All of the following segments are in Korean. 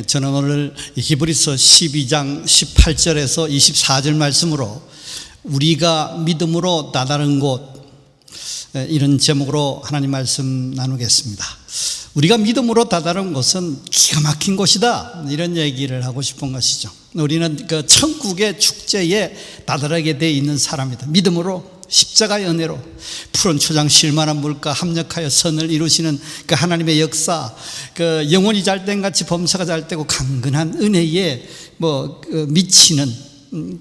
저는 오늘 히브리서 12장 18절에서 24절 말씀으로 우리가 믿음으로 다다른 곳, 이런 제목으로 하나님 말씀 나누겠습니다. 우리가 믿음으로 다다른 곳은 기가 막힌 곳이다, 이런 얘기를 하고 싶은 것이죠. 우리는 그 천국의 축제에 다다르게 되어 있는 사람이다. 믿음으로, 십자가의 은혜로, 푸른 초장 실만한 물과 합력하여 선을 이루시는 그 하나님의 역사, 그 영혼이 잘된 같이 범사가 잘되고 강건한 은혜에 미치는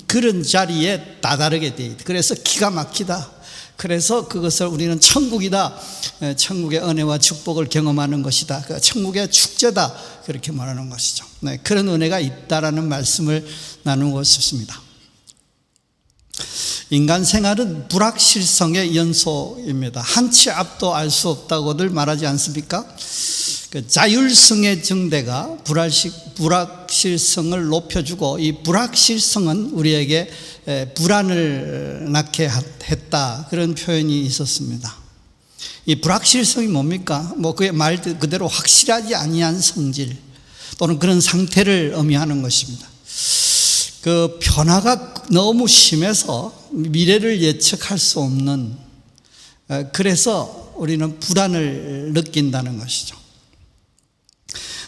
그런 자리에 다다르게 되어 있다. 그래서 기가 막히다. 그래서 그것을 우리는 천국이다, 천국의 은혜와 축복을 경험하는 것이다, 천국의 축제다, 그렇게 말하는 것이죠. 그런 은혜가 있다라는 말씀을 나누고 싶습니다. 인간 생활은 불확실성의 연속입니다. 한치 앞도 알 수 없다고들 말하지 않습니까? 자율성의 증대가 불확실성을 높여주고, 이 불확실성은 우리에게 불안을 낳게 했다, 그런 표현이 있었습니다. 이 불확실성이 뭡니까? 그의 말 그대로 확실하지 아니한 성질 또는 그런 상태를 의미하는 것입니다. 그 변화가 너무 심해서 미래를 예측할 수 없는, 그래서 우리는 불안을 느낀다는 것이죠.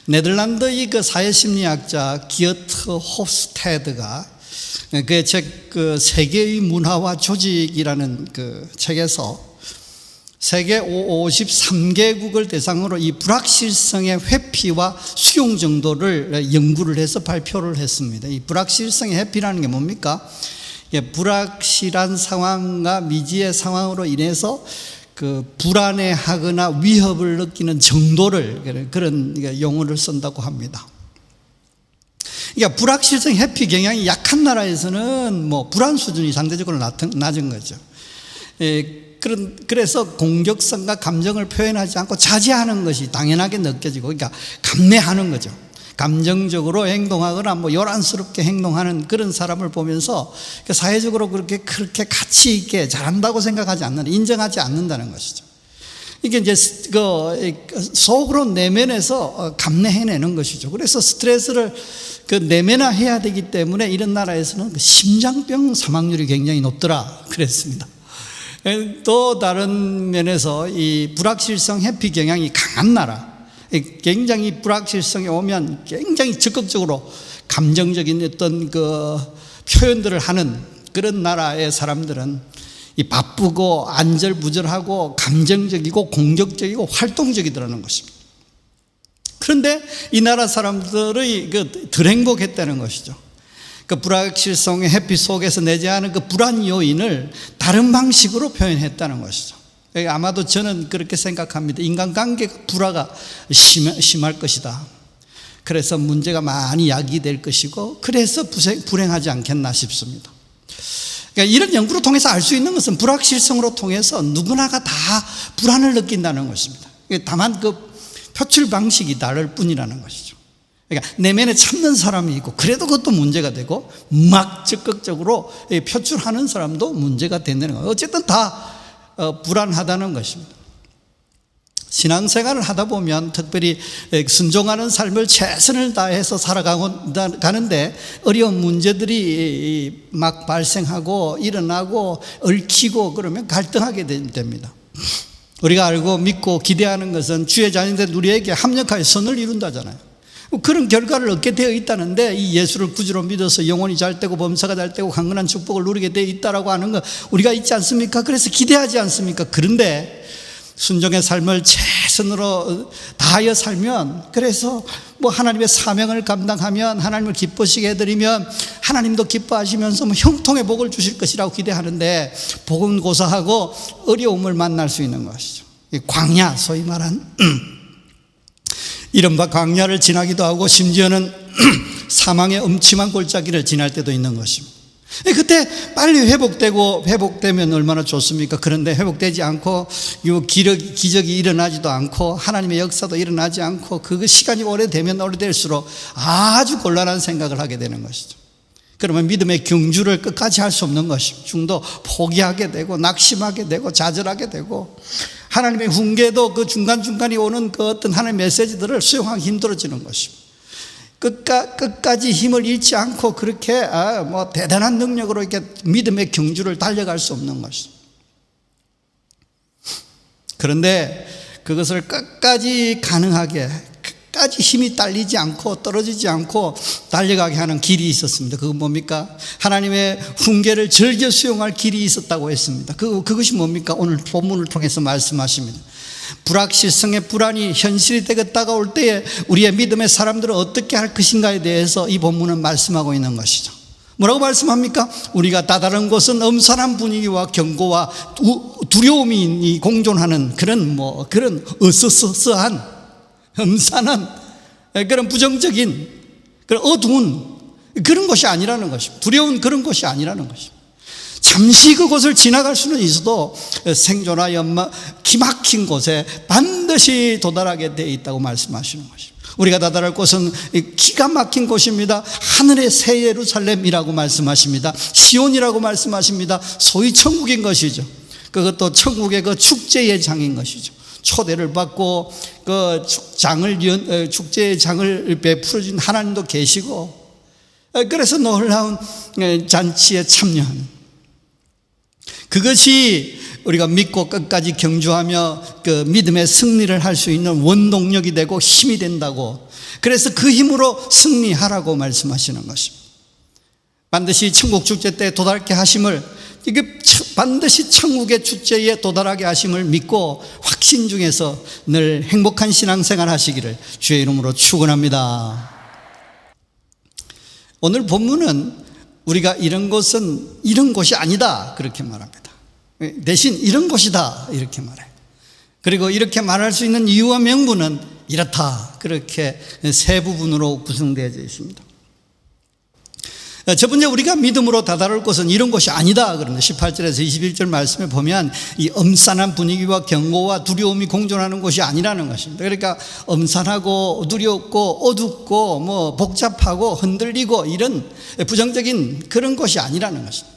네덜란드의 그 사회심리학자 기어트 호프스테드가 그의 책 세계의 문화와 조직이라는 그 책에서 세계 53개국을 대상으로 이 불확실성의 회피와 수용 정도를 연구를 해서 발표를 했습니다. 이 불확실성의 회피라는 게 뭡니까? 불확실한 상황과 미지의 상황으로 인해서 그 불안해하거나 위협을 느끼는 정도를, 그런 용어를 쓴다고 합니다. 그러니까 불확실성 회피 경향이 약한 나라에서는 불안 수준이 상대적으로 낮은 거죠. 그래서 공격성과 감정을 표현하지 않고 자제하는 것이 당연하게 느껴지고, 그러니까 감내하는 거죠. 감정적으로 행동하거나 요란스럽게 행동하는 그런 사람을 보면서 사회적으로 그렇게 가치 있게 잘한다고 생각하지 않는, 인정하지 않는다는 것이죠. 이게 이제 속으로 내면에서 감내해내는 것이죠. 그래서 스트레스를 내면화해야 되기 때문에 이런 나라에서는 심장병 사망률이 굉장히 높더라, 그랬습니다. 또 다른 면에서 이 불확실성 회피 경향이 강한 나라, 굉장히 불확실성이 오면 굉장히 적극적으로 감정적인 어떤 그 표현들을 하는 그런 나라의 사람들은 이 바쁘고 안절부절하고 감정적이고 공격적이고 활동적이더라는 것입니다. 그런데 이 나라 사람들의 덜 행복했다는 것이죠. 그 불확실성의 회피 속에서 내재하는 그 불안 요인을 다른 방식으로 표현했다는 것이죠. 아마도 저는 그렇게 생각합니다. 인간관계가 불화가 심할 것이다. 그래서 문제가 많이 야기될 것이고, 그래서 불행하지 않겠나 싶습니다. 그러니까 이런 연구를 통해서 알 수 있는 것은 불확실성으로 통해서 누구나가 다 불안을 느낀다는 것입니다. 다만 그 표출 방식이 다를 뿐이라는 것이죠. 그러니까 내면에 참는 사람이 있고, 그래도 그것도 문제가 되고, 막 적극적으로 표출하는 사람도 문제가 된다는 거예요. 어쨌든 다 불안하다는 것입니다. 신앙생활을 하다 보면 특별히 순종하는 삶을 최선을 다해서 살아가는데 어려운 문제들이 막 발생하고 일어나고 얽히고 그러면 갈등하게 됩니다. 우리가 알고 믿고 기대하는 것은 주의 자녀들 우리에게 합력하여 선을 이룬다잖아요. 그런 결과를 얻게 되어 있다는데, 이 예수를 구주로 믿어서 영혼이 잘되고 범사가 잘되고 강건한 축복을 누리게 되어 있다라고 하는 거 우리가 있지 않습니까? 그래서 기대하지 않습니까? 그런데 순종의 삶을 최선으로 다하여 살면, 그래서 하나님의 사명을 감당하면, 하나님을 기쁘시게 해드리면 하나님도 기뻐하시면서 형통의 복을 주실 것이라고 기대하는데, 복은 고사하고 어려움을 만날 수 있는 것이죠. 광야, 소위 말한 이른바 광야를 지나기도 하고, 심지어는 사망의 음침한 골짜기를 지날 때도 있는 것입니다. 그때 빨리 회복되면 얼마나 좋습니까? 그런데 회복되지 않고, 기적이 일어나지도 않고, 하나님의 역사도 일어나지 않고, 그 시간이 오래되면 오래될수록 아주 곤란한 생각을 하게 되는 것이죠. 그러면 믿음의 경주를 끝까지 할 수 없는 것입니다. 중도 포기하게 되고, 낙심하게 되고, 좌절하게 되고, 하나님의 훈계도 그 중간중간에 오는 그 어떤 하나님의 메시지들을 수용하기 힘들어지는 것입니다. 끝까지 힘을 잃지 않고 그렇게 뭐 대단한 능력으로 이렇게 믿음의 경주를 달려갈 수 없는 것이죠. 그런데 그것을 끝까지 가능하게, 끝까지 힘이 딸리지 않고 떨어지지 않고 달려가게 하는 길이 있었습니다. 그건 뭡니까? 하나님의 훈계를 즐겨 수용할 길이 있었다고 했습니다. 그것이 뭡니까? 오늘 본문을 통해서 말씀하십니다. 불확실성의 불안이 현실이 되게 다가올 때에 우리의 믿음의 사람들은 어떻게 할 것인가에 대해서 이 본문은 말씀하고 있는 것이죠. 뭐라고 말씀합니까? 우리가 다다른 곳은 엄선한 분위기와 경고와 두려움이 공존하는 그런 으스스한 음산한 그런 부정적인 그런 어두운 그런 것이 아니라는 것입니다. 두려운 그런 것이 아니라는 것입니다. 잠시 그곳을 지나갈 수는 있어도 생존하여 기막힌 곳에 반드시 도달하게 되어 있다고 말씀하시는 것입니다. 우리가 다다를 곳은 기가 막힌 곳입니다. 하늘의 새 예루살렘이라고 말씀하십니다. 시온이라고 말씀하십니다. 소위 천국인 것이죠. 그것도 천국의 그 축제의 장인 것이죠. 초대를 받고 그 축제의 장을 베풀어준 하나님도 계시고, 그래서 놀라운 잔치에 참여하는, 그것이 우리가 믿고 끝까지 경주하며 그 믿음의 승리를 할 수 있는 원동력이 되고 힘이 된다고, 그래서 그 힘으로 승리하라고 말씀하시는 것입니다. 반드시 천국 축제 때 도달케 하심을, 이게 반드시 천국의 축제에 도달하게 하심을 믿고 확신 중에서 늘 행복한 신앙생활 하시기를 주의 이름으로 축원합니다. 오늘 본문은 우리가 이런 곳은 이런 곳이 아니다 그렇게 말합니다. 대신 이런 곳이다 이렇게 말해요. 그리고 이렇게 말할 수 있는 이유와 명분은 이렇다, 그렇게 세 부분으로 구성되어 있습니다. 첫 번째, 우리가 믿음으로 다다를 곳은 이런 곳이 아니다. 그런데 18절에서 21절 말씀에 보면 이 엄산한 분위기와 경고와 두려움이 공존하는 곳이 아니라는 것입니다. 그러니까 엄산하고 두렵고 어둡고 뭐 복잡하고 흔들리고 이런 부정적인 그런 곳이 아니라는 것입니다.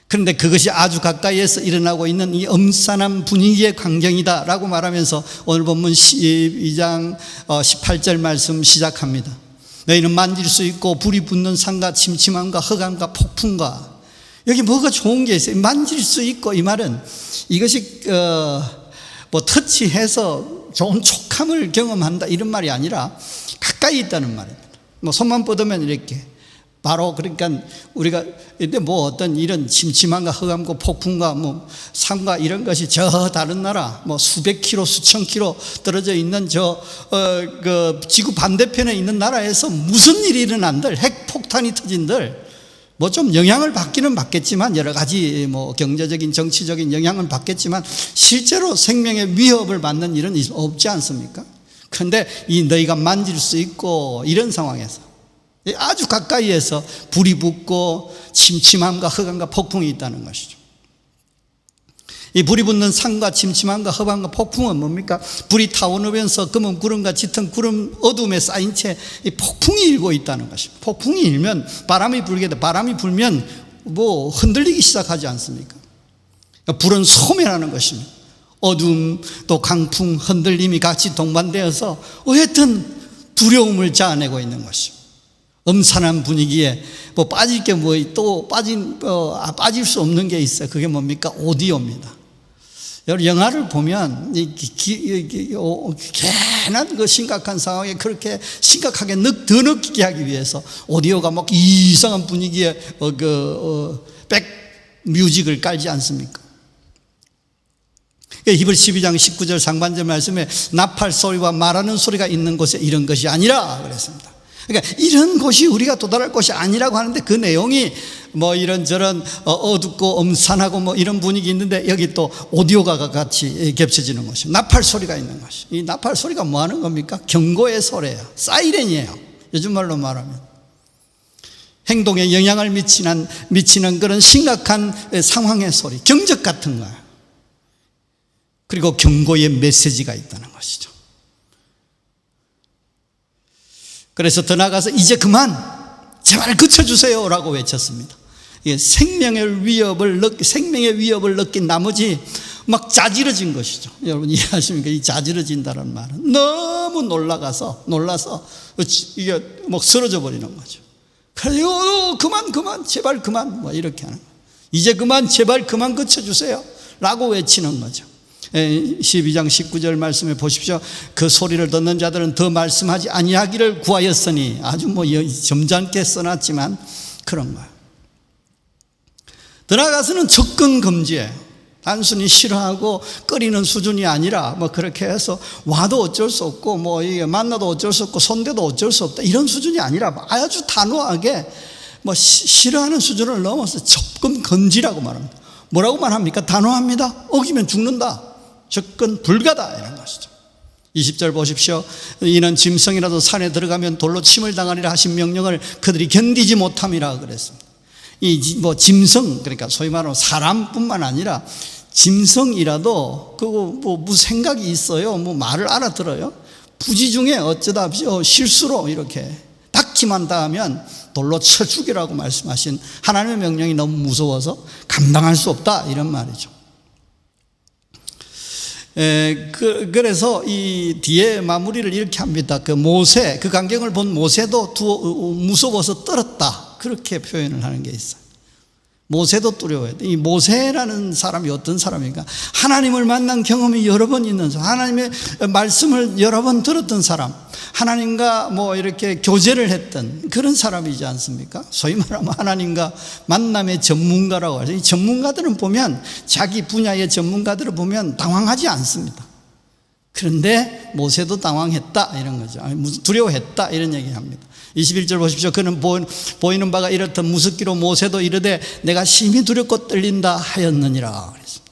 그런데 그것이 아주 가까이에서 일어나고 있는 이 엄산한 분위기의 광경이다라고 말하면서 오늘 본문 12장 18절 말씀 시작합니다. 너희는 만질 수 있고 불이 붙는 산과 침침함과 흑암과 폭풍과, 여기 뭐가 좋은 게 있어요. 만질 수 있고, 이 말은 이것이 터치해서 좋은 촉감을 경험한다 이런 말이 아니라 가까이 있다는 말입니다. 손만 뻗으면 이렇게 바로, 그러니까 우리가 어떤 이런 침침함과 흑암과 폭풍과 산과 이런 것이 저 다른 나라 수백 킬로 수천 킬로 떨어져 있는 그 지구 반대편에 있는 나라에서 무슨 일이 일어난들, 핵폭탄이 터진들 좀 영향을 받기는 받겠지만, 여러 가지 경제적인 정치적인 영향을 받겠지만 실제로 생명의 위협을 받는 일은 없지 않습니까? 그런데 너희가 만질 수 있고 이런 상황에서 아주 가까이에서 불이 붙고 침침함과 흑암과 폭풍이 있다는 것이죠. 이 불이 붙는 산과 침침함과 흑암과 폭풍은 뭡니까? 불이 타오르면서 검은 구름과 짙은 구름 어둠에 쌓인 채 이 폭풍이 일고 있다는 것입니다. 폭풍이 일면 바람이 불게 돼. 바람이 불면 흔들리기 시작하지 않습니까? 그러니까 불은 소멸하는 것입니다. 어둠 또 강풍 흔들림이 같이 동반되어서 어쨌든 두려움을 자아내고 있는 것입니다. 엄산한 분위기에 빠질 게 빠질 수 없는 게 있어요. 그게 뭡니까? 오디오입니다. 여러분, 영화를 보면 괜한 그 심각한 상황에 그렇게 심각하게 더 느끼게 하기 위해서 오디오가 이상한 분위기에 백 뮤직을 깔지 않습니까? 히브리 12장 19절 상반절 말씀에 나팔 소리와 말하는 소리가 있는 곳에 이런 것이 아니라 그랬습니다. 그러니까 이런 곳이 우리가 도달할 곳이 아니라고 하는데, 그 내용이 이런저런 어둡고 엄산하고 이런 분위기 있는데 여기 또 오디오가 같이 겹쳐지는 것입니다. 나팔 소리가 있는 것이, 이 나팔 소리가 뭐 하는 겁니까? 경고의 소리예요. 사이렌이에요. 요즘 말로 말하면 행동에 영향을 미치는 그런 심각한 상황의 소리, 경적 같은 거예요. 그리고 경고의 메시지가 있다는 것이죠. 그래서 더 나아가서 이제 그만 제발 그쳐주세요 라고 외쳤습니다. 생명의 위협을 느낀 나머지 자지러진 것이죠. 여러분 이해하십니까? 이 자지러진다는 말은 너무 너무 놀라서 이게 막 쓰러져 버리는 거죠. 그래서 그만 제발 그만 뭐 이렇게 하는 거예요. 이제 그만 제발 그만 그쳐주세요 라고 외치는 거죠. 12장 19절 말씀에 보십시오. 그 소리를 듣는 자들은 더 말씀하지 아니하기를 구하였으니, 아주 뭐 점잖게 써놨지만 그런 거예요. 더 나아가서는 접근 금지예요. 단순히 싫어하고 꺼리는 수준이 아니라 뭐 그렇게 해서 와도 어쩔 수 없고 뭐 이게 만나도 어쩔 수 없고 손대도 어쩔 수 없다 이런 수준이 아니라 아주 단호하게 뭐 싫어하는 수준을 넘어서 접근 금지라고 말합니다. 뭐라고 말합니까? 단호합니다. 어기면 죽는다. 접근 불가다 이런 것이죠. 20절 보십시오. 이는 짐승이라도 산에 들어가면 돌로 침을 당하리라 하신 명령을 그들이 견디지 못함이라 그랬습니다. 이 뭐 짐승, 그러니까 소위 말하는 사람뿐만 아니라 짐승이라도 그거 뭐 무슨 생각이 있어요? 뭐 말을 알아들어요? 부지 중에 어쩌다 실수로 이렇게 닥치만 닿으면 돌로 쳐 죽이라고 말씀하신 하나님의 명령이 너무 무서워서 감당할 수 없다 이런 말이죠. 그래서 이 뒤에 마무리를 이렇게 합니다. 그 모세, 그 광경을 본 모세도 무서워서 떨었다 그렇게 표현을 하는 게 있어요. 모세도 두려워해요. 이 모세라는 사람이 어떤 사람입니까? 하나님을 만난 경험이 여러 번 있는 사람, 하나님의 말씀을 여러 번 들었던 사람, 하나님과 뭐 이렇게 교제를 했던 그런 사람이지 않습니까? 소위 말하면 하나님과 만남의 전문가라고 하죠. 이 전문가들은 보면, 자기 분야의 전문가들을 보면 당황하지 않습니다. 그런데 모세도 당황했다 이런 거죠. 두려워했다 이런 얘기합니다. 21절 보십시오. 그는 보이는 바가 이렇듯 무섭기로 모세도 이르되 내가 심히 두렵고 떨린다 하였느니라 그랬습니다.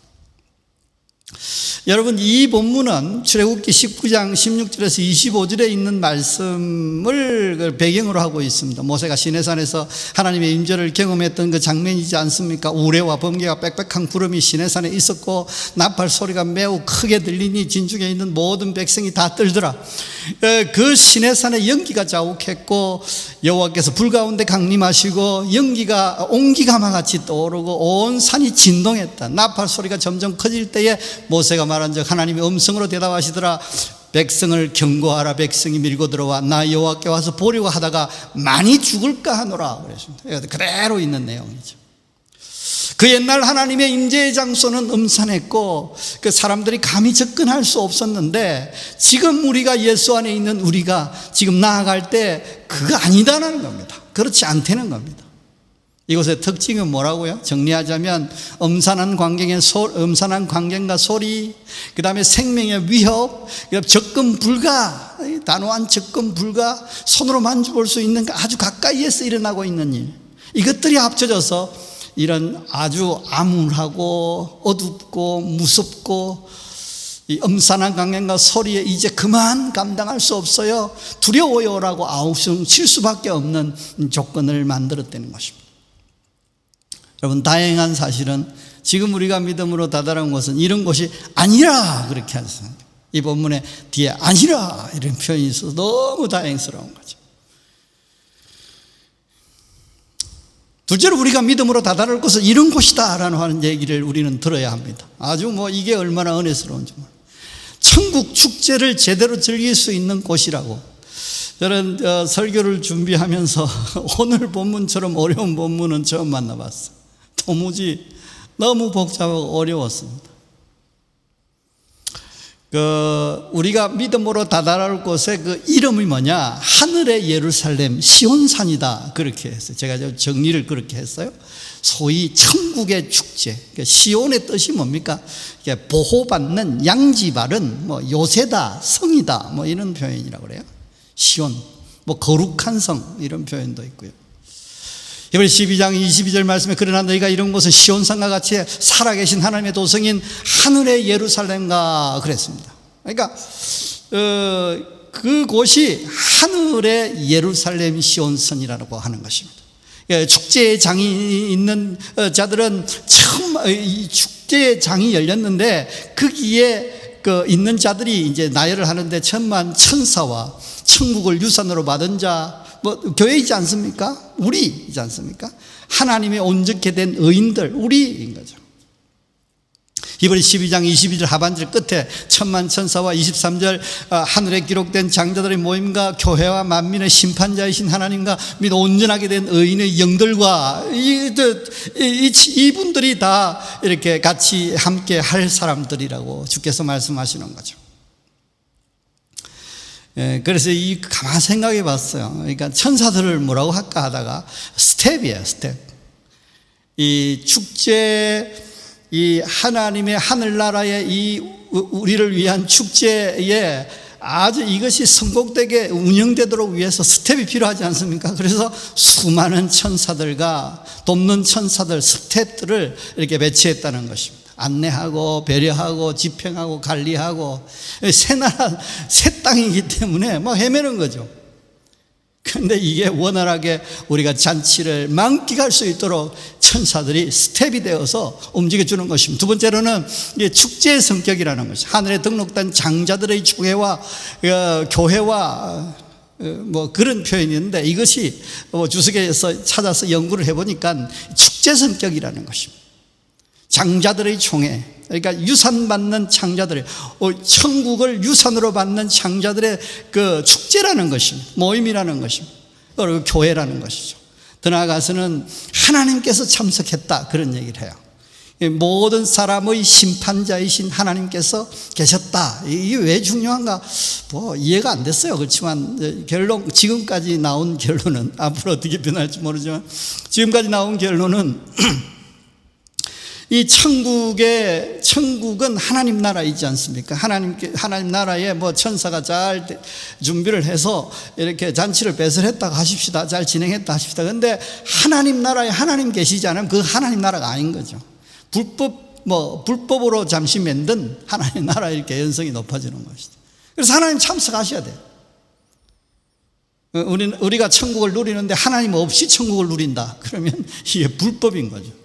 여러분, 이 본문은 출애굽기 19장 16절에서 25절에 있는 말씀을 배경으로 하고 있습니다. 모세가 시내산에서 하나님의 임재를 경험했던 그 장면이지 않습니까? 우레와 번개와 빽빽한 구름이 시내산에 있었고 나팔 소리가 매우 크게 들리니 진중에 있는 모든 백성이 다 떨더라. 그 시내산에 연기가 자욱했고 여호와께서 불 가운데 강림하시고 연기가 온기가마 같이 떠오르고 온 산이 진동했다. 나팔 소리가 점점 커질 때에 모세가 말한 즉 하나님의 음성으로 대답하시더라. 백성을 경고하라. 백성이 밀고 들어와 나 여호와께 와서 보려고 하다가 많이 죽을까 하노라 그랬습니다. 그대로 있는 내용이죠. 그 옛날 하나님의 임재의 장소는 음산했고 그 사람들이 감히 접근할 수 없었는데, 지금 우리가 예수 안에 있는 우리가 지금 나아갈 때 그거 아니다라는 겁니다. 그렇지 않다는 겁니다. 이곳의 특징은 뭐라고요? 정리하자면 음산한 광경과 소리, 그 다음에 생명의 위협, 그다음에 접근 불가, 단호한 접근 불가, 손으로 만져볼 수 있는 아주 가까이에서 일어나고 있는 일, 이것들이 합쳐져서 이런 아주 암울하고 어둡고 무섭고 이 음산한 강경과 소리에 이제 그만 감당할 수 없어요, 두려워요라고 아우성 칠 수밖에 없는 조건을 만들었다는 것입니다. 여러분, 다행한 사실은 지금 우리가 믿음으로 다다른 것은 이런 것이 아니라 그렇게 하셨습니다. 이 본문에 뒤에 아니라 이런 표현이 있어서 너무 다행스러운 거죠. 둘째로 우리가 믿음으로 다다를 것은 이런 곳이다 라는 하는 얘기를 우리는 들어야 합니다. 아주 뭐 이게 얼마나 은혜스러운지. 천국 축제를 제대로 즐길 수 있는 곳이라고. 저는 설교를 준비하면서 오늘 본문처럼 어려운 본문은 처음 만나봤어요. 도무지 너무 복잡하고 어려웠습니다. 우리가 믿음으로 다다를 곳의 그 이름이 뭐냐? 하늘의 예루살렘 시온산이다 그렇게 했어요. 제가 정리를 그렇게 했어요. 소위 천국의 축제. 시온의 뜻이 뭡니까? 보호받는, 양지바른, 뭐 요새다, 성이다, 뭐 이런 표현이라고 그래요. 시온, 뭐 거룩한 성 이런 표현도 있고요. 이번 12장 22절 말씀에 그러나 너희가 이런 곳은 시온산과 같이 살아계신 하나님의 도성인 하늘의 예루살렘과 그랬습니다. 그러니까 그곳이 하늘의 예루살렘 시온산이라고 하는 것입니다. 축제의 장이 있는 자들은 처음 이 축제의 장이 열렸는데 거기에 있는 자들이 이제 나열을 하는데 천만 천사와 천국을 유산으로 받은 자, 뭐 교회이지 않습니까? 우리이지 않습니까? 하나님의 온전케 된 의인들, 우리인 거죠. 히브리 12장 22절 하반절 끝에 천만 천사와 23절 하늘에 기록된 장자들의 모임과 교회와 만민의 심판자이신 하나님과 및 온전하게 된 의인의 영들과 이분들이 다 이렇게 같이 함께 할 사람들이라고 주께서 말씀하시는 거죠. 그래서 가만 생각해 봤어요. 그러니까 천사들을 뭐라고 할까 하다가 스텝이에요, 스텝. 이 축제, 이 하나님의 하늘나라의 이 우리를 위한 축제에 아주 이것이 성공되게 운영되도록 위해서 스텝이 필요하지 않습니까? 그래서 수많은 천사들과 돕는 천사들, 스텝들을 이렇게 배치했다는 것입니다. 안내하고 배려하고 집행하고 관리하고 새 나라 새 땅이기 때문에 막 헤매는 거죠. 그런데 이게 원활하게 우리가 잔치를 만끽할 수 있도록 천사들이 스텝이 되어서 움직여주는 것입니다. 두 번째로는 축제의 성격이라는 것이 하늘에 등록된 장자들의 교회와 뭐 그런 표현이 있는데 이것이 주석에서 찾아서 연구를 해보니까 축제 성격이라는 것입니다. 장자들의 총회, 그러니까 유산 받는 장자들의 천국을 유산으로 받는 장자들의 그 축제라는 것입니다. 모임이라는 것입니다. 그리고 교회라는 것이죠. 더 나아가서는 하나님께서 참석했다 그런 얘기를 해요. 모든 사람의 심판자이신 하나님께서 계셨다. 이게 왜 중요한가? 뭐 이해가 안 됐어요. 그렇지만 결론, 지금까지 나온 결론은 앞으로 어떻게 변할지 모르지만 지금까지 나온 결론은 이 천국은 하나님 나라이지 않습니까? 하나님 나라에 뭐 천사가 잘 준비를 해서 이렇게 잔치를 배설했다고 하십시다. 잘 진행했다 하십시다. 그런데 하나님 나라에 하나님 계시지 않으면 그 하나님 나라가 아닌 거죠. 불법으로 잠시 만든 하나님 나라 이렇게 연성이 높아지는 것이죠. 그래서 하나님 참석하셔야 돼요. 우리가 천국을 누리는데 하나님 없이 천국을 누린다. 그러면 이게 불법인 거죠.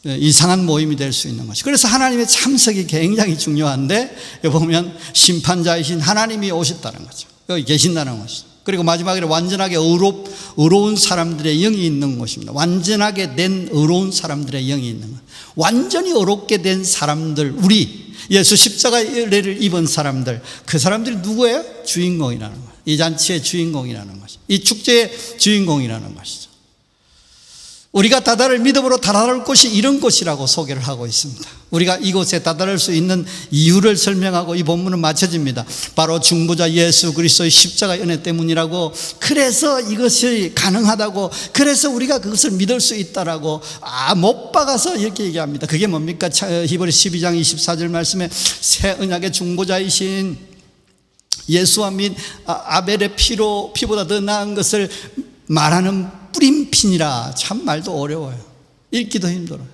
이상한 모임이 될 수 있는 것이. 그래서 하나님의 참석이 굉장히 중요한데 여기 보면 심판자이신 하나님이 오셨다는 거죠. 여기 계신다는 것이죠. 그리고 마지막에 완전하게 의로운 사람들의 영이 있는 것입니다. 완전하게 된 의로운 사람들의 영이 있는 것. 완전히 의롭게 된 사람들, 우리 예수 십자가의 은혜를 입은 사람들, 그 사람들이 누구예요? 주인공이라는 거예요. 이 잔치의 주인공이라는 것이죠. 이 축제의 주인공이라는 것이죠. 우리가 다다를 믿음으로 다다를 곳이 이런 곳이라고 소개를 하고 있습니다. 우리가 이곳에 다다를 수 있는 이유를 설명하고 이 본문은 마쳐집니다. 바로 중보자 예수 그리스도의 십자가의 은혜 때문이라고, 그래서 이것이 가능하다고, 그래서 우리가 그것을 믿을 수 있다라고 못 박아서 이렇게 얘기합니다. 그게 뭡니까? 히브리 12장 24절 말씀에 새 언약의 중보자이신 예수와 및 아벨의 피보다 더 나은 것을 말하는 뿌림핀이라. 참 말도 어려워요. 읽기도 힘들어요.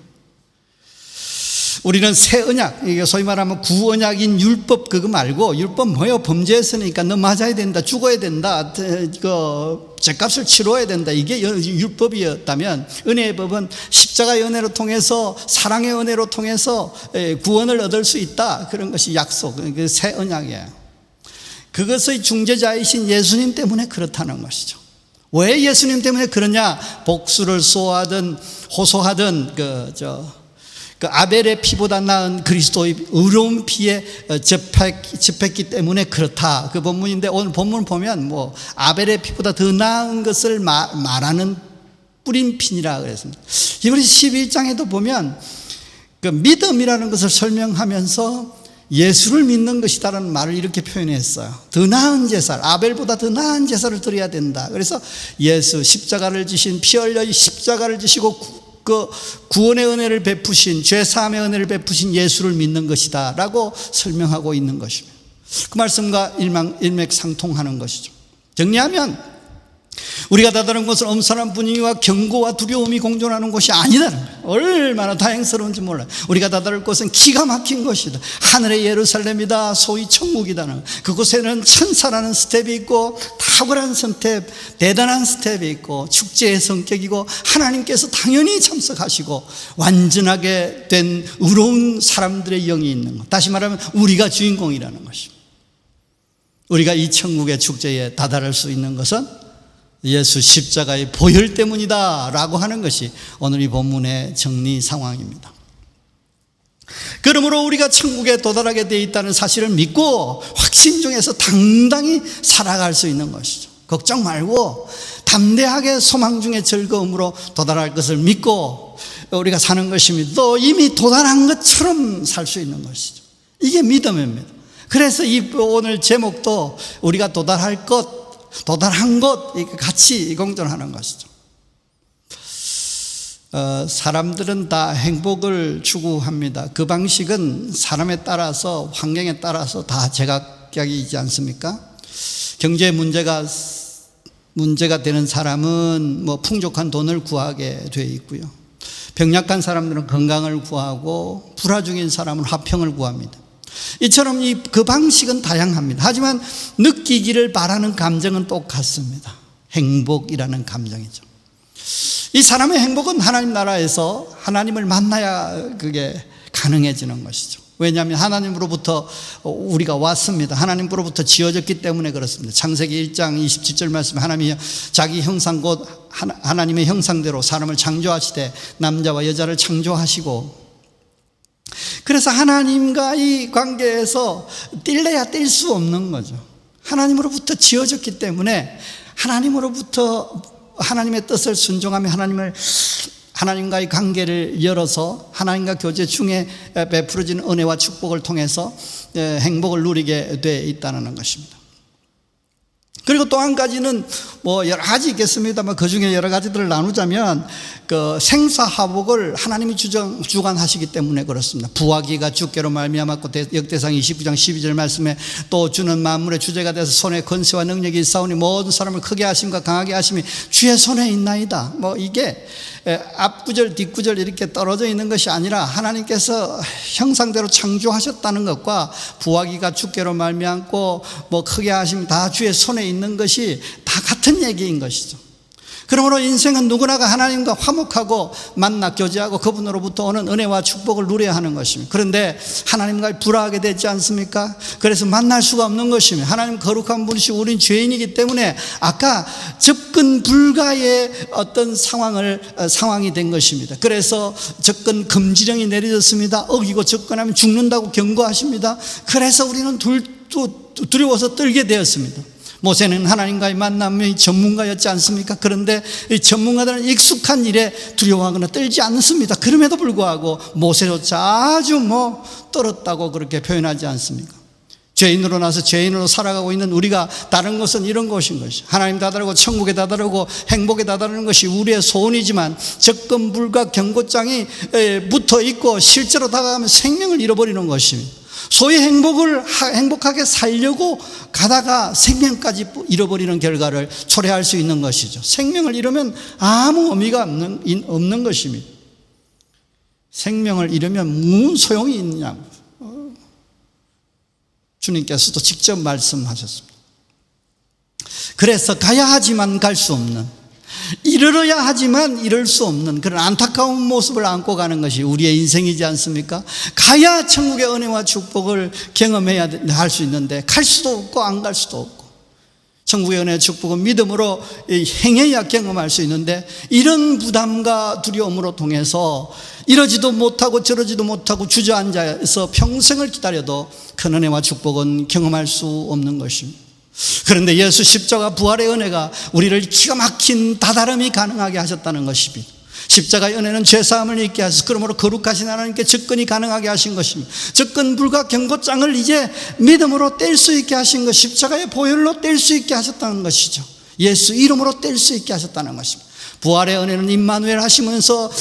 우리는 새 언약, 이게 소위 말하면 구언약인 율법 그거 말고, 율법 뭐예요? 범죄했으니까 너 맞아야 된다, 죽어야 된다, 죗값을 치러야 된다, 이게 율법이었다면 은혜의 법은 십자가의 은혜로 통해서, 사랑의 은혜로 통해서 구원을 얻을 수 있다, 그런 것이 약속, 그 새 언약이에요. 그것의 중재자이신 예수님 때문에 그렇다는 것이죠. 왜 예수님 때문에 그러냐? 복수를 호소하던 그 아벨의 피보다 나은 그리스도의 의로운 피에 접했기 때문에 그렇다. 그 본문인데 오늘 본문 보면 뭐 아벨의 피보다 더 나은 것을 말하는 뿌림핀이라 그랬습니다. 히브리 11장에도 보면 그 믿음이라는 것을 설명하면서 예수를 믿는 것이다라는 말을 이렇게 표현했어요. 더 나은 제사, 아벨보다 더 나은 제사를 드려야 된다. 그래서 예수 십자가를 지신, 피 흘려 십자가를 지시고 그 구원의 은혜를 베푸신, 죄사함의 은혜를 베푸신 예수를 믿는 것이다 라고 설명하고 있는 것입니다. 그 말씀과 일맥상통하는 것이죠. 정리하면 우리가 다다른 곳은 엄선한 분위기와 경고와 두려움이 공존하는 곳이 아니다는 거예요. 얼마나 다행스러운지 몰라요. 우리가 다다를 곳은 기가 막힌 곳이다. 하늘의 예루살렘이다. 소위 천국이다는, 그곳에는 천사라는 스텝이 있고 탁월한 스텝, 대단한 스텝이 있고 축제의 성격이고 하나님께서 당연히 참석하시고 완전하게 된 의로운 사람들의 영이 있는 것. 다시 말하면 우리가 주인공이라는 것입니다. 우리가 이 천국의 축제에 다다를 수 있는 것은 예수 십자가의 보혈 때문이다 라고 하는 것이 오늘 이 본문의 정리 상황입니다. 그러므로 우리가 천국에 도달하게 되어 있다는 사실을 믿고 확신 중에서 당당히 살아갈 수 있는 것이죠. 걱정 말고 담대하게 소망 중에 즐거움으로 도달할 것을 믿고 우리가 사는 것입니다. 또 이미 도달한 것처럼 살 수 있는 것이죠. 이게 믿음입니다. 그래서 이 오늘 제목도 우리가 도달할 것, 도달한 것 같이 공존하는 것이죠. 사람들은 다 행복을 추구합니다. 그 방식은 사람에 따라서, 환경에 따라서 다 제각각이지 않습니까? 경제 문제가 되는 사람은 풍족한 돈을 구하게 되어 있고요. 병약한 사람들은 건강을 구하고, 불화 중인 사람은 화평을 구합니다. 이처럼 그 방식은 다양합니다. 하지만 느끼기를 바라는 감정은 똑같습니다. 행복이라는 감정이죠. 이 사람의 행복은 하나님 나라에서 하나님을 만나야 그게 가능해지는 것이죠. 왜냐하면 하나님으로부터 우리가 왔습니다. 하나님으로부터 지어졌기 때문에 그렇습니다. 창세기 1장 27절 말씀에 하나님이 자기 형상 곧 하나님의 형상대로 사람을 창조하시되 남자와 여자를 창조하시고, 그래서 하나님과 이 관계에서 뛸래야 뛸 수 없는 거죠. 하나님으로부터 지어졌기 때문에 하나님의 뜻을 순종하며 하나님과의 관계를 열어서 하나님과 교제 중에 베풀어진 은혜와 축복을 통해서 행복을 누리게 돼 있다는 것입니다. 그리고 또 한 가지는 여러 가지 있겠습니다만 그 중에 여러 가지들을 나누자면 그 생사화복을 하나님이 주관하시기 때문에 그렇습니다. 부하기가 주께로 말미암았고 역대상 29장 12절 말씀에 또 주는 만물의 주제가 돼서 손에 권세와 능력이 있사오니 모든 사람을 크게 하심과 강하게 하심이 주의 손에 있나이다. 이게 앞구절 뒷구절 이렇게 떨어져 있는 것이 아니라 하나님께서 형상대로 창조하셨다는 것과 부하기가 주께로 말미암고 크게 하심 다 주의 손에 있는 것이 다 같은 얘기인 것이죠. 그러므로 인생은 누구나가 하나님과 화목하고 만나 교제하고 그분으로부터 오는 은혜와 축복을 누려야 하는 것입니다. 그런데 하나님과 불화하게 되지 않습니까? 그래서 만날 수가 없는 것입니다. 하나님 거룩한 분이시고 우린 죄인이기 때문에 아까 접근 불가의 어떤 상황이 된 것입니다. 그래서 접근 금지령이 내려졌습니다. 어기고 접근하면 죽는다고 경고하십니다. 그래서 우리는 두려워서 떨게 되었습니다. 모세는 하나님과의 만남의 전문가였지 않습니까? 그런데 이 전문가들은 익숙한 일에 두려워하거나 떨지 않습니다. 그럼에도 불구하고 모세조차 아주 떨었다고 그렇게 표현하지 않습니까? 죄인으로 나서 죄인으로 살아가고 있는 우리가 다른 것은 이런 것인 것이 하나님 다다르고 천국에 다다르고 행복에 다다르는 것이 우리의 소원이지만 접근 불가 경고장이 붙어 있고 실제로 다가가면 생명을 잃어버리는 것입니다. 소위 행복하게 살려고 가다가 생명까지 잃어버리는 결과를 초래할 수 있는 것이죠. 생명을 잃으면 아무 의미가 없는 것입니다. 생명을 잃으면 무슨 소용이 있느냐고 주님께서도 직접 말씀하셨습니다. 그래서 가야 하지만 갈 수 없는, 이르러야 하지만 이룰 수 없는 그런 안타까운 모습을 안고 가는 것이 우리의 인생이지 않습니까? 가야 천국의 은혜와 축복을 경험해야 할 수 있는데 갈 수도 없고 안 갈 수도 없고, 천국의 은혜와 축복은 믿음으로 행해야 경험할 수 있는데 이런 부담과 두려움으로 통해서 이러지도 못하고 저러지도 못하고 주저앉아서 평생을 기다려도 큰 은혜와 축복은 경험할 수 없는 것입니다. 그런데 예수 십자가 부활의 은혜가 우리를 기가 막힌 다다름이 가능하게 하셨다는 것입니다. 십자가의 은혜는 죄사함을 잊게 하셔서 그러므로 거룩하신 하나님께 접근이 가능하게 하신 것입니다. 접근 불가 경고장을 이제 믿음으로 뗄 수 있게 하신 것, 십자가의 보혈로 뗄 수 있게 하셨다는 것이죠. 예수 이름으로 뗄 수 있게 하셨다는 것입니다. 부활의 은혜는 임마누엘 하시면서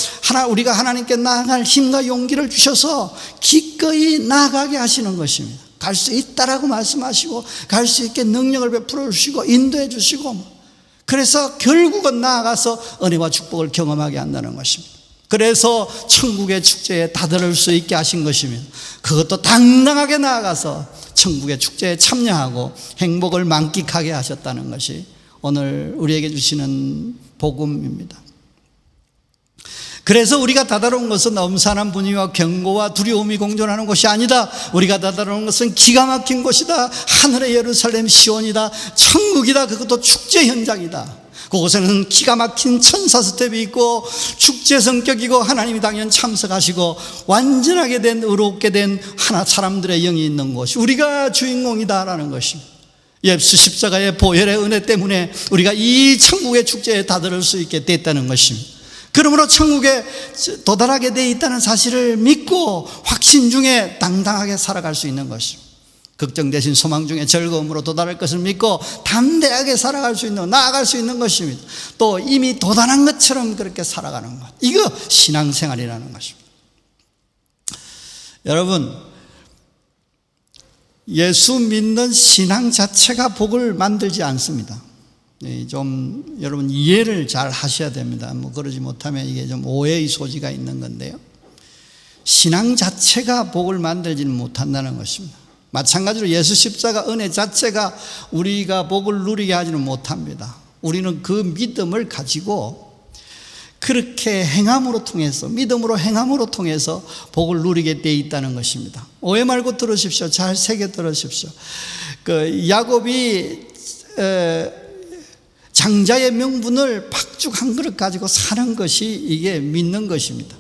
우리가 하나님께 나아갈 힘과 용기를 주셔서 기꺼이 나아가게 하시는 것입니다. 갈 수 있다라고 말씀하시고 갈 수 있게 능력을 베풀어 주시고 인도해 주시고, 그래서 결국은 나아가서 은혜와 축복을 경험하게 한다는 것입니다. 그래서 천국의 축제에 다다를 수 있게 하신 것입니다. 그것도 당당하게 나아가서 천국의 축제에 참여하고 행복을 만끽하게 하셨다는 것이 오늘 우리에게 주시는 복음입니다. 그래서 우리가 다다른 것은 엄산한 분위기와 경고와 두려움이 공존하는 것이 아니다. 우리가 다다른 것은 기가 막힌 곳이다. 하늘의 예루살렘 시온이다. 천국이다. 그것도 축제 현장이다. 그곳에는 기가 막힌 천사 스텝이 있고 축제 성격이고 하나님이 당연 참석하시고 완전하게 된 의롭게 된 하나 사람들의 영이 있는 곳이 우리가 주인공이다라는 것입니다. 예수 십자가의 보혈의 은혜 때문에 우리가 이 천국의 축제에 다다를 수 있게 됐다는 것입니다. 그러므로 천국에 도달하게 되어 있다는 사실을 믿고 확신 중에 당당하게 살아갈 수 있는 것입니다. 걱정 대신 소망 중에 즐거움으로 도달할 것을 믿고 담대하게 살아갈 수 있는, 나아갈 수 있는 것입니다. 또 이미 도달한 것처럼 그렇게 살아가는 것, 이거 신앙생활이라는 것입니다. 여러분, 예수 믿는 신앙 자체가 복을 만들지 않습니다. 좀 여러분 이해를 잘 하셔야 됩니다. 그러지 못하면 이게 좀 오해의 소지가 있는 건데요, 신앙 자체가 복을 만들지는 못한다는 것입니다. 마찬가지로 예수 십자가 은혜 자체가 우리가 복을 누리게 하지는 못합니다. 우리는 그 믿음을 가지고 그렇게 행함으로 통해서, 믿음으로 행함으로 통해서 복을 누리게 되어 있다는 것입니다. 오해 말고 들으십시오. 잘 새겨 들으십시오. 야곱이 장자의 명분을 팥죽 한 그릇 가지고 사는 것이 이게 믿는 것입니다.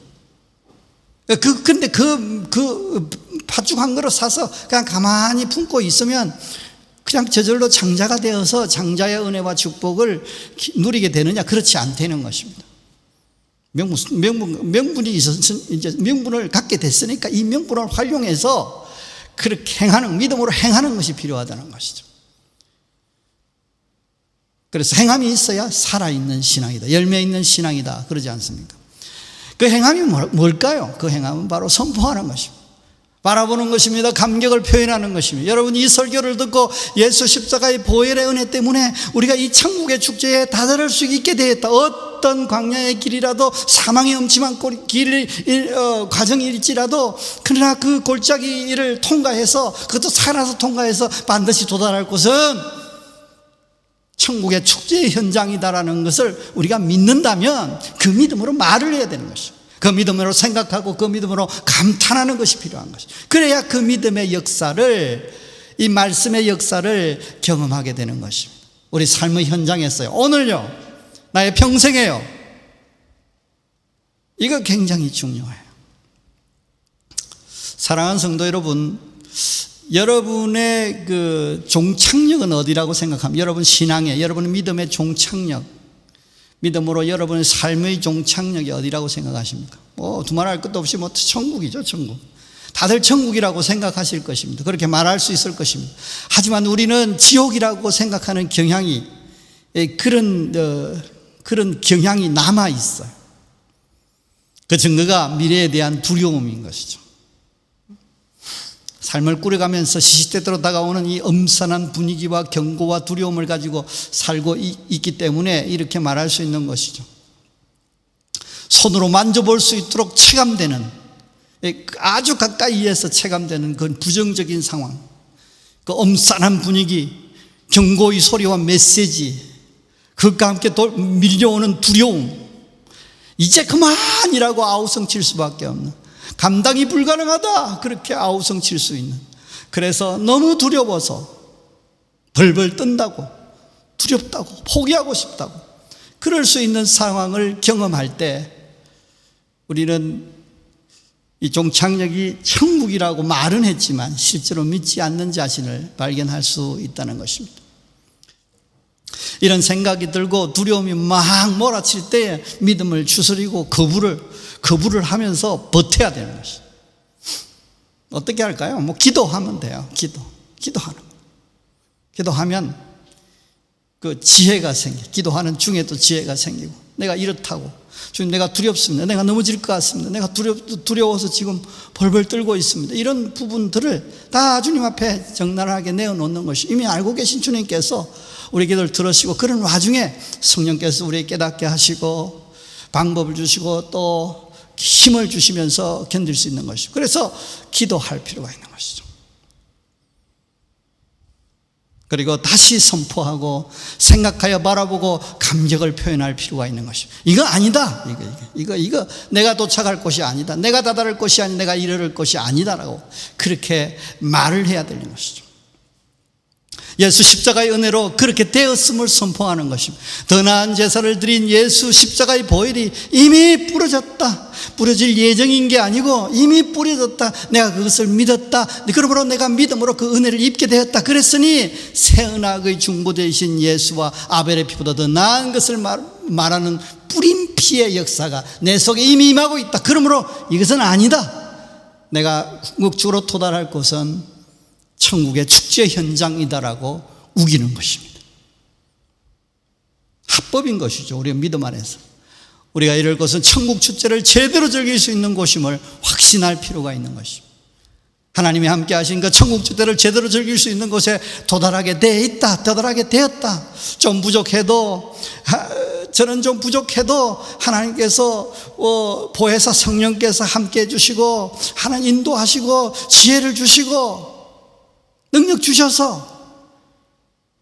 근데 그 팥죽 한 그릇 사서 그냥 가만히 품고 있으면 그냥 저절로 장자가 되어서 장자의 은혜와 축복을 누리게 되느냐? 그렇지 않다는 것입니다. 명분이 있어서 이제 명분을 갖게 됐으니까 이 명분을 활용해서 그렇게 행하는, 믿음으로 행하는 것이 필요하다는 것이죠. 그래서 행함이 있어야 살아있는 신앙이다, 열매 있는 신앙이다, 그러지 않습니까? 그 행함이 뭘까요? 그 행함은 바로 선포하는 것입니다. 바라보는 것입니다. 감격을 표현하는 것입니다. 여러분, 이 설교를 듣고 예수 십자가의 보혈의 은혜 때문에 우리가 이 천국의 축제에 다다를 수 있게 되었다. 어떤 광야의 길이라도, 사망의 음침한 과정일지라도, 그러나 그 골짜기를 통과해서, 그것도 살아서 통과해서 반드시 도달할 곳은 천국의 축제의 현장이다라는 것을 우리가 믿는다면 그 믿음으로 말을 해야 되는 것이죠. 그 믿음으로 생각하고 그 믿음으로 감탄하는 것이 필요한 것이죠. 그래야 그 믿음의 역사를, 이 말씀의 역사를 경험하게 되는 것입니다. 우리 삶의 현장에서요, 오늘요, 나의 평생에요, 이거 굉장히 중요해요. 사랑하는 성도 여러분, 여러분의 그 종착역은 어디라고 생각합니까? 여러분 신앙의, 여러분의 믿음의 종착역, 믿음으로 여러분의 삶의 종착역이 어디라고 생각하십니까? 두말할 것도 없이 천국이죠, 천국. 다들 천국이라고 생각하실 것입니다. 그렇게 말할 수 있을 것입니다. 하지만 우리는 지옥이라고 생각하는 경향이, 그런 경향이 남아 있어요. 그 증거가 미래에 대한 두려움인 것이죠. 삶을 꾸려가면서 시시때때로 다가오는 이 엄선한 분위기와 경고와 두려움을 가지고 살고 있기 때문에 이렇게 말할 수 있는 것이죠. 손으로 만져볼 수 있도록 체감되는, 아주 가까이에서 체감되는 그 부정적인 상황, 그 엄선한 분위기, 경고의 소리와 메시지, 그것과 함께 밀려오는 두려움, 이제 그만이라고 아우성칠 수밖에 없는, 감당이 불가능하다, 그렇게 아우성칠 수 있는, 그래서 너무 두려워서 벌벌 뜬다고, 두렵다고, 포기하고 싶다고, 그럴 수 있는 상황을 경험할 때 우리는 이 종착역이 천국이라고 말은 했지만 실제로 믿지 않는 자신을 발견할 수 있다는 것입니다. 이런 생각이 들고 두려움이 막 몰아칠 때 믿음을 추스리고 거부를 하면서 버텨야 되는 것이죠. 어떻게 할까요? 기도하면 돼요. 기도하는 거. 기도하면 그 지혜가 기도하는 중에도 지혜가 생기고, 내가 이렇다고, 주님 내가 두렵습니다, 내가 넘어질 것 같습니다, 내가 두려워서 지금 벌벌 떨고 있습니다, 이런 부분들을 다 주님 앞에 적나라하게 내어놓는 것이, 이미 알고 계신 주님께서 우리 기도를 들으시고, 그런 와중에 성령께서 우리에게 깨닫게 하시고 방법을 주시고 또 힘을 주시면서 견딜 수 있는 것이죠. 그래서 기도할 필요가 있는 것이죠. 그리고 다시 선포하고 생각하여 바라보고 감격을 표현할 필요가 있는 것입니다. 이거 아니다, 이거 내가 도착할 곳이 아니다, 내가 다다를 곳이 아니다, 내가 이르를 곳이 아니다라고 그렇게 말을 해야 되는 것이죠. 예수 십자가의 은혜로 그렇게 되었음을 선포하는 것입니다. 더 나은 제사를 드린 예수 십자가의 보혈이 이미 뿌려졌다. 뿌려질 예정인 게 아니고 이미 뿌려졌다. 내가 그것을 믿었다. 그러므로 내가 믿음으로 그 은혜를 입게 되었다. 그랬으니 새 언약의 중보되신 예수와 아벨의 피보다 더 나은 것을 말하는 뿌린 피의 역사가 내 속에 이미 임하고 있다. 그러므로 이것은 아니다. 내가 궁극적으로 도달할 곳은 천국의 축제 현장이다라고 우기는 것입니다. 합법인 것이죠. 우리의 믿음 안에서 우리가 이럴 것은 천국 축제를 제대로 즐길 수 있는 곳임을 확신할 필요가 있는 것입니다. 하나님이 함께 하신 그 천국 축제를 제대로 즐길 수 있는 곳에 도달하게 돼 있다. 도달하게 되었다. 좀 부족해도, 저는 좀 부족해도 하나님께서 보혜사 성령께서 함께 해주시고 하나님 인도하시고 지혜를 주시고 능력 주셔서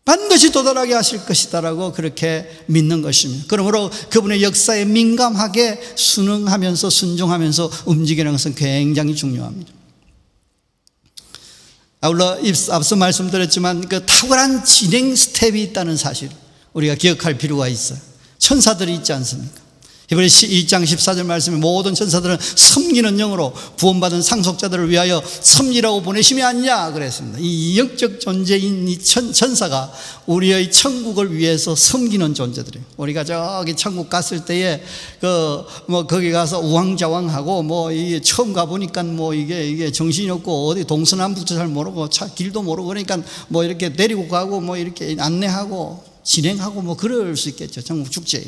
반드시 도달하게 하실 것이다라고 그렇게 믿는 것입니다. 그러므로 그분의 역사에 민감하게 순응하면서 순종하면서 움직이는 것은 굉장히 중요합니다. 아울러 앞서 말씀드렸지만 그 탁월한 진행 스텝이 있다는 사실 우리가 기억할 필요가 있어요. 천사들이 있지 않습니까? 히브리 2장 14절 말씀에 모든 천사들은 섬기는 영으로 구원받은 상속자들을 위하여 섬기라고 보내심이 아니냐 그랬습니다. 이 영적 존재인 이 천사가 우리의 천국을 위해서 섬기는 존재들이에요. 우리가 저기 천국 갔을 때에 거기 가서 우왕좌왕하고 이게 처음 가보니까 이게 정신이 없고 어디 동서남북도 잘 모르고 길도 모르고 그러니까 이렇게 데리고 가고 이렇게 안내하고 진행하고 그럴 수 있겠죠. 천국 축제에.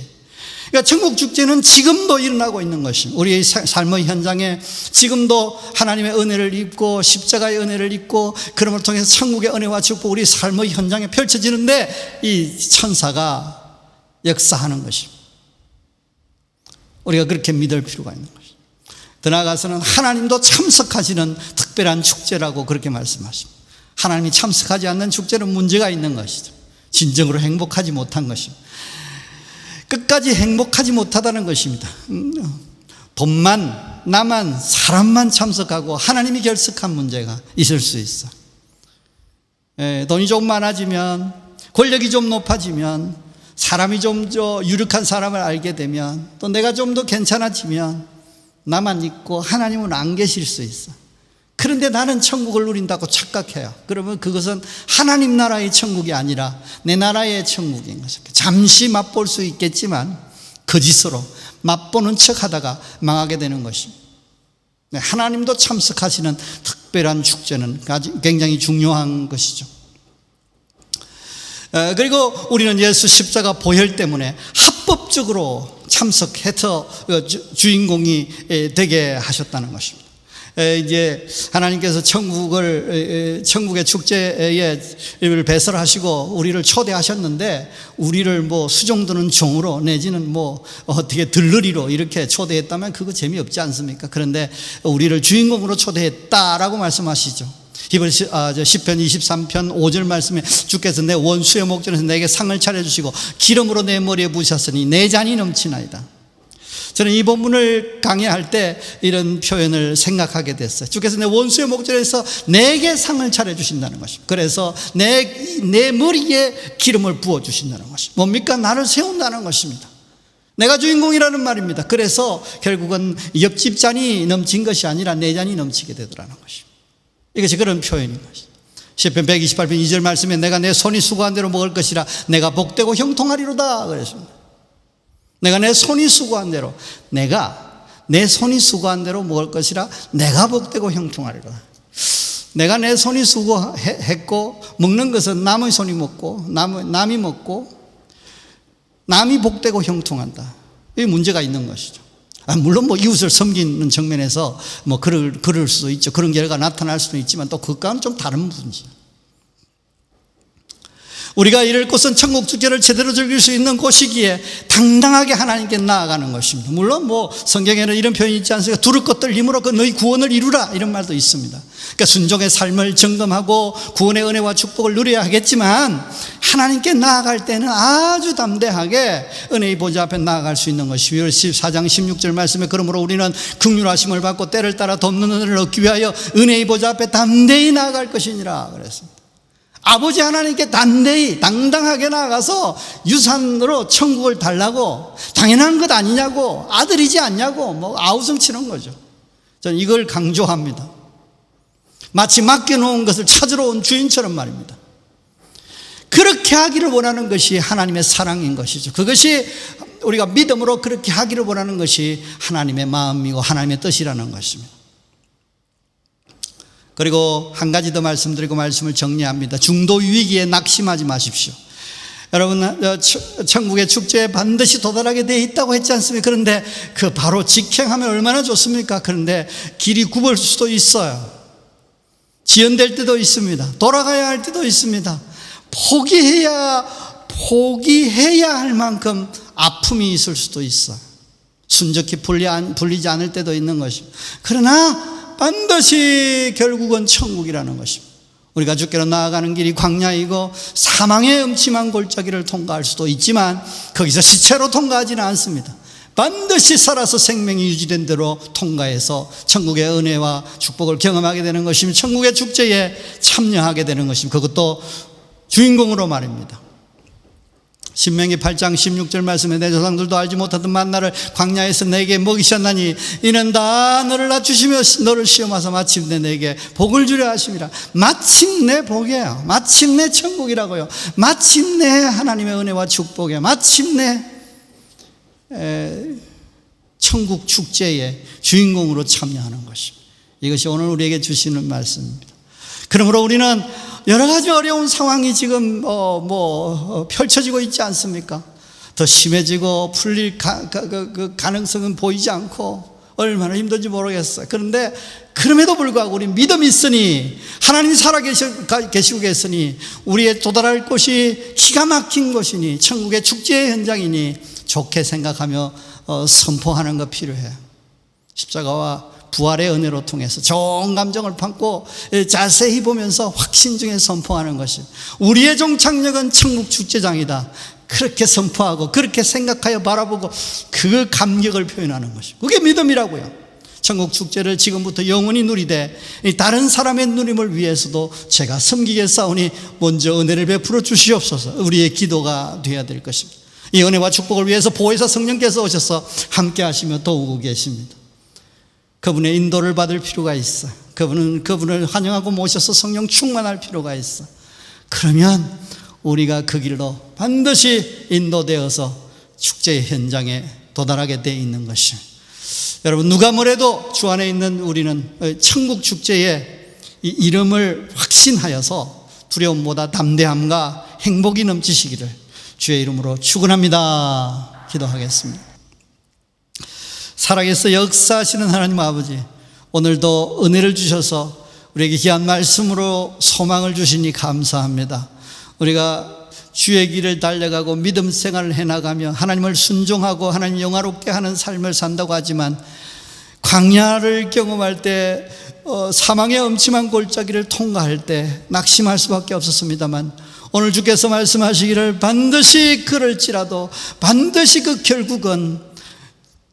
그러니까 천국 축제는 지금도 일어나고 있는 것입니다. 우리의 삶의 현장에 지금도 하나님의 은혜를 입고 십자가의 은혜를 입고 그럼을 통해서 천국의 은혜와 축복 우리 삶의 현장에 펼쳐지는데 이 천사가 역사하는 것입니다. 우리가 그렇게 믿을 필요가 있는 것입니다. 더 나아가서는 하나님도 참석하시는 특별한 축제라고 그렇게 말씀하십니다. 하나님이 참석하지 않는 축제는 문제가 있는 것이죠. 진정으로 행복하지 못한 것입니다. 끝까지 행복하지 못하다는 것입니다. 돈만, 나만, 사람만 참석하고 하나님이 결석한 문제가 있을 수 있어. 돈이 좀 많아지면, 권력이 좀 높아지면, 사람이 좀 유력한 사람을 알게 되면, 또 내가 좀 더 괜찮아지면 나만 있고 하나님은 안 계실 수 있어. 그런데 나는 천국을 누린다고 착각해요. 그러면 그것은 하나님 나라의 천국이 아니라 내 나라의 천국인 것입니다. 잠시 맛볼 수 있겠지만 거짓으로 맛보는 척하다가 망하게 되는 것입니다. 하나님도 참석하시는 특별한 축제는 굉장히 중요한 것이죠. 그리고 우리는 예수 십자가 보혈 때문에 합법적으로 참석해서 주인공이 되게 하셨다는 것입니다. 이제 하나님께서 천국의 축제에 배설하시고 우리를 초대하셨는데 우리를 수종드는 종으로 내지는 어떻게 들러리로 이렇게 초대했다면 그거 재미없지 않습니까? 그런데 우리를 주인공으로 초대했다라고 말씀하시죠. 시편 23편 5절 말씀에 주께서 내 원수의 목전에서 내게 상을 차려주시고 기름으로 내 머리에 부으셨으니 내 잔이 넘치나이다. 저는 이 본문을 강의할 때 이런 표현을 생각하게 됐어요. 주께서 내 원수의 목전에서 내게 상을 차려주신다는 것입니다. 그래서 내 머리에 기름을 부어주신다는 것입니다. 뭡니까? 나를 세운다는 것입니다. 내가 주인공이라는 말입니다. 그래서 결국은 옆집 잔이 넘친 것이 아니라 내 잔이 넘치게 되더라는 것입니다. 이것이 그런 표현인 것입니다. 시편 128편 2절 말씀에 내가 내 손이 수고한 대로 먹을 것이라 내가 복되고 형통하리로다 그랬습니다. 내가 내 손이 수고한 대로 내 손이 수고한 대로 먹을 것이라 내가 복되고 형통하리로다. 내가 내 손이 수고했고 먹는 것은 남의 손이 먹고 남이 먹고 남이 복되고 형통한다. 이 문제가 있는 것이죠. 물론 이웃을 섬기는 측면에서 그럴 수도 있죠. 그런 결과가 나타날 수도 있지만 또 그것과는 좀 다른 문제죠. 우리가 이럴 곳은 천국 축제를 제대로 즐길 수 있는 곳이기에 당당하게 하나님께 나아가는 것입니다. 물론 성경에는 이런 표현이 있지 않습니까? 두를 것들 힘으로 너희 구원을 이루라 이런 말도 있습니다. 그러니까 순종의 삶을 점검하고 구원의 은혜와 축복을 누려야 하겠지만 하나님께 나아갈 때는 아주 담대하게 은혜의 보좌 앞에 나아갈 수 있는 것이 14장 16절 말씀에 그러므로 우리는 긍휼하심을 받고 때를 따라 돕는 은혜를 얻기 위하여 은혜의 보좌 앞에 담대히 나아갈 것이니라 그랬습니다. 아버지 하나님께 단대히 당당하게 나아가서 유산으로 천국을 달라고, 당연한 것 아니냐고, 아들이지 않냐고 뭐 아우성치는 거죠. 저는 이걸 강조합니다. 마치 맡겨놓은 것을 찾으러 온 주인처럼 말입니다. 그렇게 하기를 원하는 것이 하나님의 사랑인 것이죠. 그것이 우리가 믿음으로 그렇게 하기를 원하는 것이 하나님의 마음이고 하나님의 뜻이라는 것입니다. 그리고 한 가지 더 말씀드리고 말씀을 정리합니다. 중도 위기에 낙심하지 마십시오. 여러분, 천국의 축제에 반드시 도달하게 되어 있다고 했지 않습니까? 그런데 그 바로 직행하면 얼마나 좋습니까? 그런데 길이 굽을 수도 있어요. 지연될 때도 있습니다. 돌아가야 할 때도 있습니다. 포기해야 할 만큼 아픔이 있을 수도 있어요. 순적히 풀리지 않을 때도 있는 것입니다. 그러나 반드시 결국은 천국이라는 것입니다. 우리가 주께로 나아가는 길이 광야이고 사망의 음침한 골짜기를 통과할 수도 있지만 거기서 시체로 통과하지는 않습니다. 반드시 살아서 생명이 유지된 대로 통과해서 천국의 은혜와 축복을 경험하게 되는 것이며 천국의 축제에 참여하게 되는 것입니다. 그것도 주인공으로 말입니다. 신명기 8장 16절 말씀에 내 조상들도 알지 못하던 만나를 광야에서 내게 먹이셨나니 이는 다 너를 낮추시며 너를 시험하사 마침내 내게 복을 주려 하심이라. 마침내 복이에요. 마침내 천국이라고요. 마침내 하나님의 은혜와 축복이에요. 마침내 천국 축제의 주인공으로 참여하는 것입니다. 이것이 오늘 우리에게 주시는 말씀입니다. 그러므로 우리는 여러 가지 어려운 상황이 지금 펼쳐지고 있지 않습니까? 더 심해지고 풀릴 가능성은 보이지 않고 얼마나 힘든지 모르겠어요. 그런데 그럼에도 불구하고 우리 믿음이 있으니, 하나님이 살아계시고 계시니, 우리의 도달할 곳이 기가 막힌 곳이니 천국의 축제의 현장이니 좋게 생각하며 선포하는 것 필요해요. 십자가와 부활의 은혜로 통해서 좋은 감정을 품고 자세히 보면서 확신 중에 선포하는 것이, 우리의 종착역은 천국 축제장이다. 그렇게 선포하고 그렇게 생각하여 바라보고 그 감격을 표현하는 것이, 그게 믿음이라고요. 천국 축제를 지금부터 영원히 누리되 다른 사람의 누림을 위해서도 제가 섬기겠사오니 먼저 은혜를 베풀어 주시옵소서. 우리의 기도가 되어야 될 것입니다. 이 은혜와 축복을 위해서 보혜사 성령께서 오셔서 함께 하시며 도우고 계십니다. 그분의 인도를 받을 필요가 있어. 그분을 환영하고 모셔서 성령 충만할 필요가 있어. 그러면 우리가 그 길로 반드시 인도되어서 축제의 현장에 도달하게 되어 있는 것이, 여러분 누가 뭐래도 주 안에 있는 우리는 천국 축제의 이 이름을 확신하여서 두려움보다 담대함과 행복이 넘치시기를 주의 이름으로 축원합니다. 기도하겠습니다. 살아계서 역사하시는 하나님 아버지, 오늘도 은혜를 주셔서 우리에게 귀한 말씀으로 소망을 주시니 감사합니다. 우리가 주의 길을 달려가고 믿음 생활을 해나가며 하나님을 순종하고 하나님 영화롭게 하는 삶을 산다고 하지만, 광야를 경험할 때 사망의 음침한 골짜기를 통과할 때 낙심할 수밖에 없었습니다만, 오늘 주께서 말씀하시기를 반드시 그럴지라도 반드시 그 결국은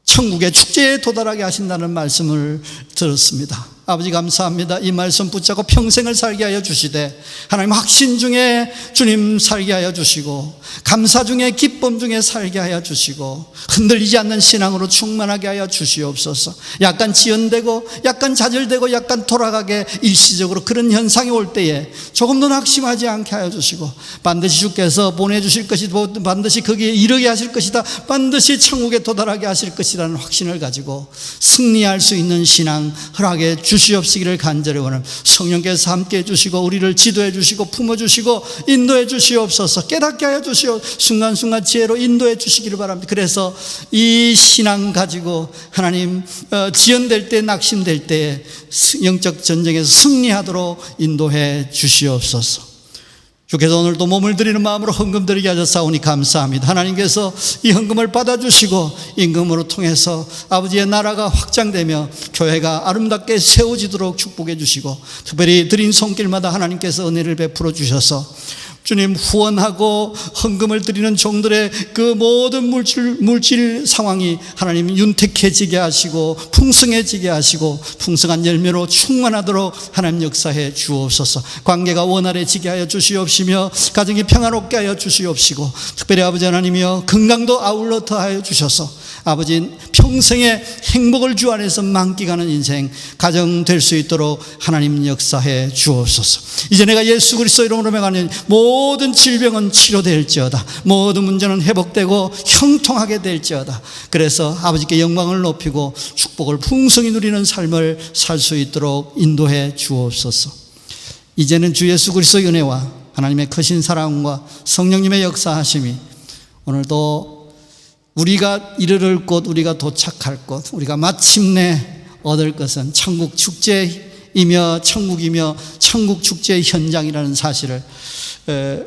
천국의 축제에 도달하게 하신다는 말씀을 들었습니다. 아버지 감사합니다. 이 말씀 붙잡고 평생을 살게 하여 주시되, 하나님 확신 중에 주님 살게 하여 주시고, 감사 중에 기쁨 중에 살게 하여 주시고, 흔들리지 않는 신앙으로 충만하게 하여 주시옵소서. 약간 지연되고 약간 좌절되고 약간 돌아가게 일시적으로 그런 현상이 올 때에 조금 더 낙심하지 않게 하여 주시고, 반드시 주께서 보내주실 것이다, 반드시 거기에 이르게 하실 것이다, 반드시 천국에 도달하게 하실 것이라는 확신을 가지고 승리할 수 있는 신앙 허락해 주시옵시기를 간절히 원합니다. 성령께서 함께 해주시고 우리를 지도해 주시고 품어주시고 인도해 주시옵소서. 깨닫게 하여 주시오. 순간순간 지혜로 인도해 주시기를 바랍니다. 그래서 이 신앙 가지고 하나님 지연될 때, 낙심될 때 영적 전쟁에서 승리하도록 인도해 주시옵소서. 주께서 오늘도 몸을 드리는 마음으로 헌금 드리게 하셨사오니 감사합니다. 하나님께서 이 헌금을 받아주시고 임금으로 통해서 아버지의 나라가 확장되며 교회가 아름답게 세워지도록 축복해 주시고, 특별히 드린 손길마다 하나님께서 은혜를 베풀어 주셔서 주님, 후원하고 헌금을 드리는 종들의 그 모든 물질 상황이 하나님 윤택해지게 하시고 풍성해지게 하시고 풍성한 열매로 충만하도록 하나님 역사해 주옵소서. 관계가 원활해지게 하여 주시옵시며 가정이 평화롭게 하여 주시옵시고 특별히 아버지 하나님이여 건강도 아울러 더하여 주셔서 아버지 평생의 행복을 주 안에서 만끽하는 인생 가정 될 수 있도록 하나님 역사해 주옵소서. 이제 내가 예수 그리스도 이름으로 명하는 모든 질병은 치료될지어다. 모든 문제는 회복되고 형통하게 될지어다. 그래서 아버지께 영광을 높이고 축복을 풍성히 누리는 삶을 살 수 있도록 인도해 주옵소서. 이제는 주 예수 그리스도의 은혜와 하나님의 크신 사랑과 성령님의 역사하심이 오늘도 우리가 이르를 곳, 우리가 도착할 곳, 우리가 마침내 얻을 것은 천국 축제이며 천국이며 천국 축제의 현장이라는 사실을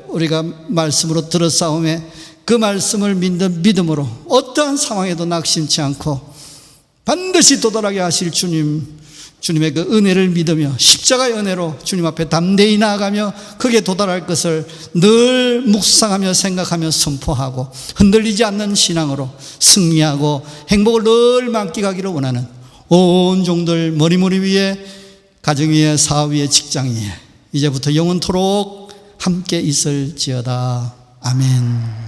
우리가 말씀으로 들었사오매 그 말씀을 믿는 믿음으로 어떠한 상황에도 낙심치 않고 반드시 도달하게 하실 주님의 그 은혜를 믿으며 십자가의 은혜로 주님 앞에 담대히 나아가며 거기에 도달할 것을 늘 묵상하며 생각하며 선포하고 흔들리지 않는 신앙으로 승리하고 행복을 늘 만끽하기를 원하는 온 종들 머리머리 위에 가정 위에 사업 위에 직장 위에 이제부터 영원토록 함께 있을지어다. 아멘.